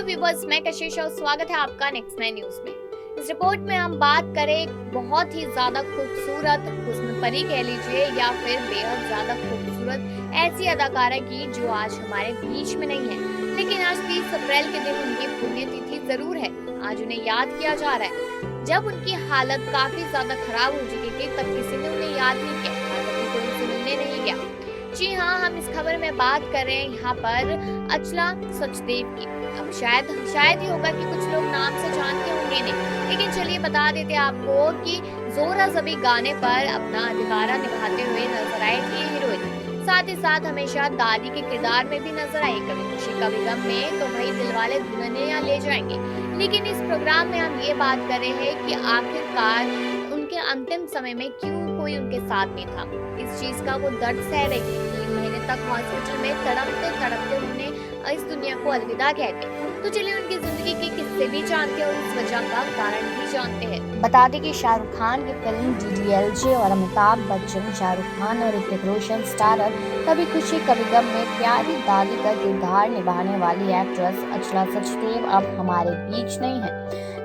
Viewers, मैं कशिश और स्वागत है आपका नेक्स्ट 9 न्यूज में। इस रिपोर्ट में हम बात करें एक बहुत ही ज्यादा खूबसूरत हुस्न परी कह लीजिए या फिर बेहद ज्यादा खूबसूरत ऐसी अदाकारा की जो आज हमारे बीच में नहीं है, लेकिन आज 30 अप्रैल के दिन उनकी पुण्यतिथि जरूर है। आज उन्हें याद किया जा रहा है। जब उनकी हालत काफी ज्यादा खराब हो चुकी थी तब किसी ने उन्हें याद नहीं किया, कभी कोई उनसे मिलने नहीं गया। जी हाँ, हम इस खबर में बात कर रहे हैं यहाँ पर अचला सचदेव की। अब शायद ही होगा कि कुछ लोग नाम से जानते होंगे नहीं, लेकिन चलिए बता देते आपको कि जोरा जबी गाने पर अपना अधिकारा निभाते हुए नजर आई थी हीरोइन। साथ ही साथ हमेशा दादी के किरदार में भी नजर आई, कभी खुशी कभी गम में तो भाई दिलवाले दुल्हनिया ले जाएंगे। लेकिन इस प्रोग्राम में हम ये बात कर रहे हैं कि आखिरकार उनके अंतिम समय में क्यों कोई उनके साथ नहीं था। इस चीज का वो दर्द सह रही थी। 3 महीने तक हॉस्पिटल में तड़पते तड़पते उन्होंने इस दुनिया को अलविदा कह दिया। तो चलिए उनकी जिंदगी के किस्से भी जानते हैं और इस वजह का कारण भी जानते हैं। बता दें कि शाहरुख खान की फिल्म डीडीएलजे और अमिताभ बच्चन, शाहरुख खान और ऋतिक रोशन स्टारर कभी खुशी कभी गम में प्यारी दादी का किरदार निभाने वाली एक्ट्रेस अचला सचदेव अब हमारे बीच नहीं है,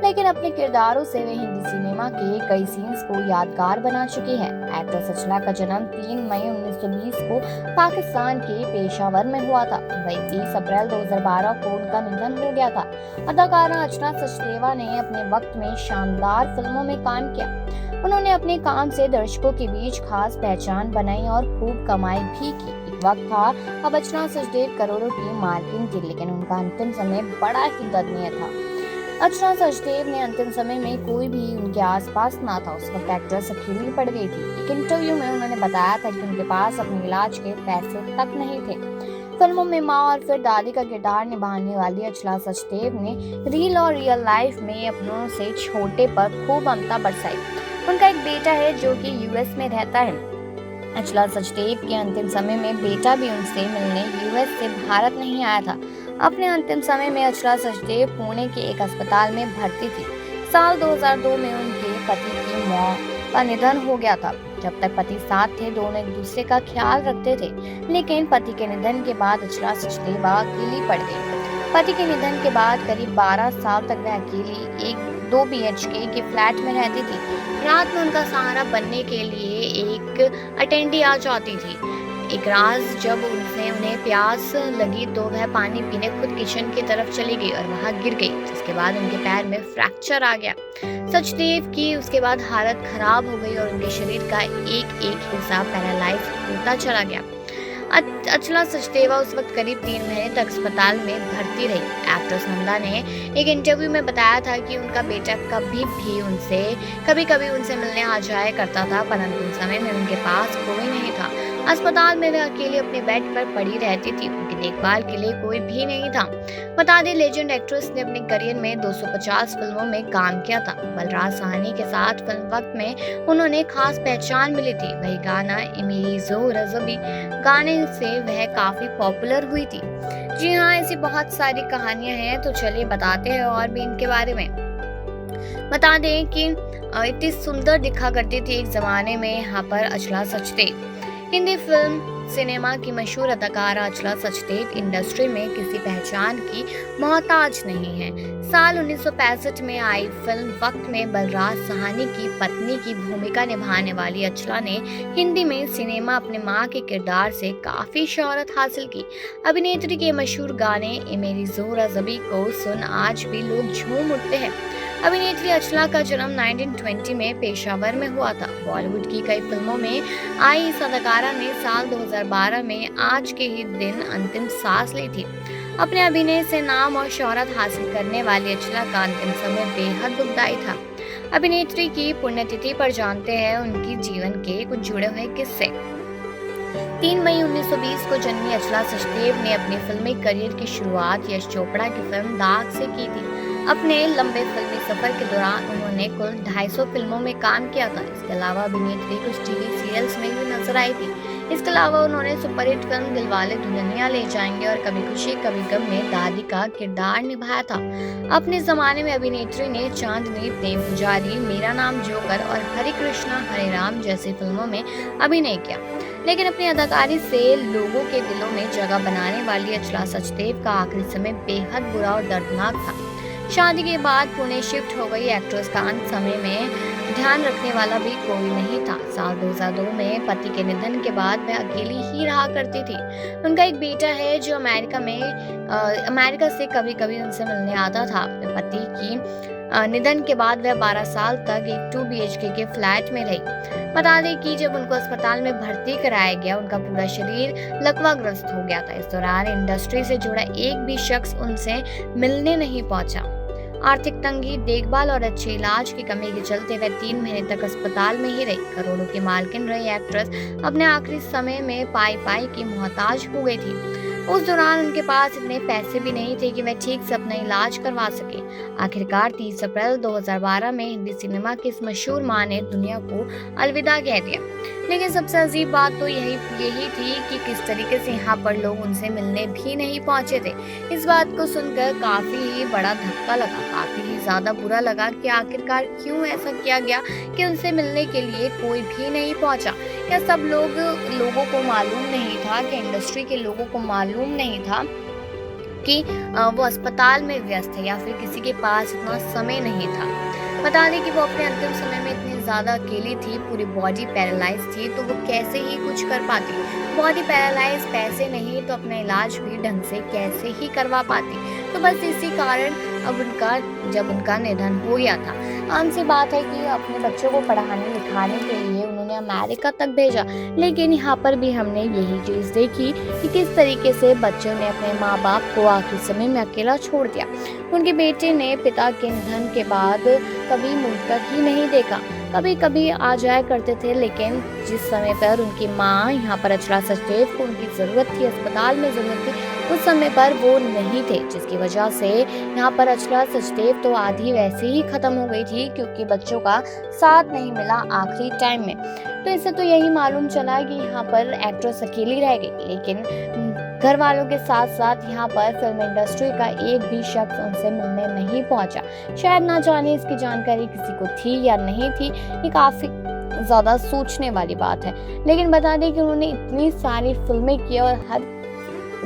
लेकिन अपने किरदारों से वे हिंदी सिनेमा के कई सीन्स को यादगार बना चुकी है। एक्ट्रेस अचला का जन्म 3 मई 1920 को पाकिस्तान के पेशावर में हुआ था। वही 30 अप्रैल 2012 को उनका निधन हो गया था। अदाकारा अचला सचदेवा ने अपने वक्त में शानदार फिल्मों में काम किया। उन्होंने अपने काम से दर्शकों के बीच खास पहचान बनाई और खूब कमाई भी की। एक वक्त था अब अचला सचदेव करोड़ों की मालकिन थी, लेकिन उनका अंतिम समय बड़ा ही दयनीय था। अचला सचदेव ने अंतिम समय में कोई भी उनके आसपास ना था। उस वक्त एक्ट्रेस अकेली पड़ गई थी। एक इंटरव्यू में उन्होंने बताया था कि उनके पास अपने इलाज के पैसे तक नहीं थे। फिल्मों में माँ और फिर दादी का किरदार निभाने वाली अचला सचदेव ने रील और रियल लाइफ में अपनों से छोटे पर खूब ममता बरसाई। उनका एक बेटा है जो कि यूएस में रहता है। अचला सचदेव के अंतिम समय में बेटा भी उनसे मिलने यूएस से भारत नहीं आया था। अपने अंतिम समय में अचला सचदेव पुणे के एक अस्पताल में भर्ती थी। साल 2002 में उनके पति की मौत का निधन हो गया था। जब तक पति साथ थे दोनों एक दूसरे का ख्याल रखते थे, लेकिन पति के निधन के बाद अचला सचदेवा अकेली पड़ गई। पति के निधन के बाद करीब 12 साल तक वह अकेली एक 2 BHK के फ्लैट में रहती थी। रात में उनका सहारा बनने के लिए एक अटेंडी आ जाती थी। एक रात जब उन्हें प्यास लगी तो वह पानी पीने खुद किचन की तरफ चली गई और वहां गिर गई, जिसके बाद उनके पैर में फ्रैक्चर आ गया। सचदेव की उसके बाद हालत खराब हो गई और उनके शरीर का एक एक हिस्सा पैरालाइज होता चला गया। अचला सचदेवा उस वक्त करीब 3 महीने तक अस्पताल में भर्ती रही। एक्ट्रेस नंदा ने एक इंटरव्यू में बताया था कि उनका बेटा कभी कभी उनसे मिलने आ जाया करता था, परंतु उस समय में उनके पास कोई नहीं था। अस्पताल में वह अकेले अपने बेड पर पड़ी रहती थी। उनकी देखभाल के लिए कोई भी नहीं था। बता दें, लेजेंड एक्ट्रेस ने अपने करियर में 250 फिल्मों में काम किया था। बलराज साहनी के साथ फिल्म वक्त में उन्होंने खास पहचान मिली थी। वही गाना ए मेरी जोरा ज़बी गाने से वह काफी पॉपुलर हुई थी। जी हाँ, ऐसी बहुत सारी कहानियां हैं, तो चलिए बताते हैं और भी इनके बारे में। बता दें कि इतनी सुंदर दिखा करती थी एक जमाने में यहाँ पर अचला सचदेव। हिंदी फिल्म सिनेमा की मशहूर अदाकारा अचला सचदेव इंडस्ट्री में किसी पहचान की मोहताज नहीं है। साल 1965 में आई फिल्म वक्त में बलराज साहनी की पत्नी की भूमिका निभाने वाली अचला ने हिंदी में सिनेमा अपने मां के किरदार से काफी शोहरत हासिल की। अभिनेत्री के मशहूर गाने ए मेरी जोरा ज़बी को सुन आज भी लोग झूम उठते हैं। अभिनेत्री अचला का जन्म 1920 में पेशावर में हुआ था। बॉलीवुड की कई फिल्मों में आई इस अदाकारा ने साल 2012 में आज के ही दिन अंतिम सांस ली थी। अपने अभिनय से नाम और शोहरत हासिल करने वाली अचला का अंतिम समय बेहद दुखदायी था। अभिनेत्री की पुण्यतिथि पर जानते हैं उनकी जीवन के कुछ जुड़े हुए किस्से। 3 मई 1920 को जन्मी अचला सचदेव ने अपने फिल्मी करियर की शुरुआत यश चोपड़ा की फिल्म दाग से की थी। अपने लंबे फिल्मी सफर के दौरान उन्होंने कुल 250 फिल्मों में काम किया था। इसके अलावा अभिनेत्री कुछ टीवी सीरियल्स में भी नजर आई थी। इसके अलावा उन्होंने सुपरहिट फिल्म दिलवाले दुल्हनिया ले जाएंगे और कभी खुशी कभी गम में दादी का किरदार निभाया था। अपने जमाने में अभिनेत्री ने चांदनी, प्रेम पुजारी, मेरा नाम जोकर और हरे कृष्णा हरे राम जैसी फिल्मों में अभिनय किया। लेकिन अपनी अदाकारी से लोगों के दिलों में जगह बनाने वाली अचला सचदेव का आखिरी समय बेहद बुरा और दर्दनाक था। शादी के बाद पुणे शिफ्ट हो गई एक्ट्रेस का अंत समय में ध्यान रखने वाला भी कोई नहीं था। साल 2002 में पति के निधन के बाद वह अकेली ही रहा करती थी। उनका एक बेटा है जो अमेरिका से कभी कभी उनसे मिलने आता था। अपने पति की निधन के बाद वह 12 साल तक एक 2 BHK के फ्लैट में रही। बता दें कि जब उनको अस्पताल में भर्ती कराया गया, उनका पूरा शरीर लकवाग्रस्त हो गया था। इस दौरान इंडस्ट्री से जुड़ा एक भी शख्स उनसे मिलने नहीं पहुंचा। आर्थिक तंगी, देखभाल और अच्छे इलाज की कमी के चलते वह 3 महीने तक अस्पताल में ही रही। करोड़ों की मालकिन रही एक्ट्रेस अपने आखिरी समय में पाई की मोहताज हो गई थी। उस दौरान उनके पास इतने पैसे भी नहीं थे कि वह ठीक से अपना इलाज करवा सके। आखिरकार 30 अप्रैल 2012 में हिंदी सिनेमा की इस मशहूर मां ने दुनिया को अलविदा कह दिया। लेकिन सबसे अजीब बात तो यही थी कि किस तरीके से यहाँ पर लोग उनसे मिलने भी नहीं पहुंचे थे। इस बात को सुनकर काफी ही बड़ा धक्का लगा, काफी ही ज्यादा बुरा लगा कि आखिरकार क्यों ऐसा किया गया कि उनसे मिलने के लिए कोई भी नहीं पहुंचा। क्या सब लोगों को मालूम नहीं था, कि इंडस्ट्री के लोगों को मालूम नहीं था कि वो अस्पताल में व्यस्त है, या फिर किसी के पास इतना समय नहीं था। बता दें कि वो अपने अंतिम समय में इतनी ज्यादा अकेली थी, पूरी बॉडी पैरालाइज थी, तो वो कैसे ही कुछ कर पाती। बॉडी पैरालाइज, पैसे नहीं तो अपना इलाज भी ढंग से कैसे ही करवा पाती। तो बस इसी कारण जब उनका निधन हो गया था, आम सी बात है कि अपने बच्चों को पढ़ाने लिखाने के लिए उन्होंने अमेरिका तक भेजा। लेकिन यहाँ पर भी हमने यही चीज देखी कि किस तरीके से बच्चों ने अपने माँ बाप को आखिरी समय में अकेला छोड़ दिया। उनके बेटे ने पिता के निधन के बाद कभी मुड़कर ही नहीं देखा। कभी कभी आ जाया करते थे, लेकिन जिस समय पर उनकी माँ यहाँ पर अचला सचदेव को उनकी जरूरत थी, अस्पताल में जरूरत थी, उस समय पर वो नहीं थे, जिसकी वजह से यहाँ पर अचला सचदेव तो आधी वैसे ही खत्म हो गई थी, क्योंकि बच्चों का साथ नहीं मिला आखिरी टाइम में। तो इससे तो यही मालूम चला कि यहाँ पर एक्ट्रेस अकेली रह गई। लेकिन घर वालों के साथ साथ यहाँ पर फिल्म इंडस्ट्री का एक भी शख्स उनसे मिलने नहीं पहुंचा। शायद ना जाने इसकी जानकारी किसी को थी या नहीं थी, ये काफी ज्यादा सोचने वाली बात है। लेकिन बता दें कि उन्होंने इतनी सारी फिल्में की और हर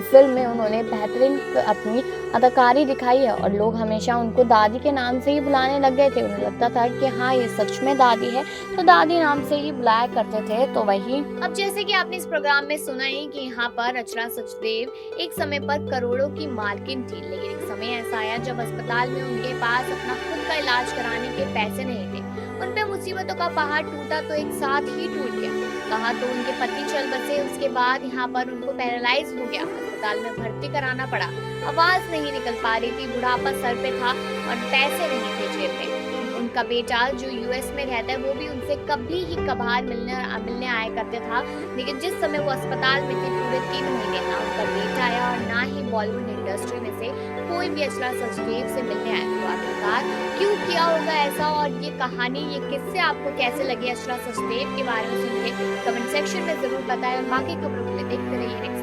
फिल्म में उन्होंने बेहतरीन अपनी अदाकारी दिखाई है, और लोग हमेशा उनको दादी के नाम से ही बुलाने लग गए थे। उन्हें लगता था कि हाँ, ये सच में दादी है, तो दादी नाम से ही बुलाया करते थे। तो वही अब जैसे कि आपने इस प्रोग्राम में सुना ही कि यहाँ पर अचला सचदेव एक समय पर करोड़ों की मालकिन थी, लेकिन एक समय ऐसा आया जब अस्पताल में उनके पास अपना खुद का इलाज कराने के पैसे नहीं थे। उन पे मुसीबतों का पहाड़ टूटा तो एक साथ ही टूट गया। कहा तो उनके पति चल बसे, उसके बाद यहाँ पर उनको पैरालाइज हो गया, अस्पताल में भर्ती कराना पड़ा। आवाज नहीं निकल पा रही थी, बुढ़ापा सर पे था और पैसे नहीं थे जेब में। उनका बेटा जो यूएस में रहता है, वो भी उनसे कभी ही कभार मिलने आया करते था। लेकिन जिस समय वो अस्पताल में थे, पूरे 3 महीने ना उनका बेटा आया और ना ही बॉलीवुड इंडस्ट्री में से कोई भी अचला सचदेव से मिलने आया। तो आखिरकार क्यों किया होगा ऐसा, और ये कहानी, ये किस्से आपको कैसे लगे अचला सचदेव के बारे में सुन के कमेंट सेक्शन में जरूर बताएं। और बाकी खबरों के लिए देखते रहिए नेक्स्ट।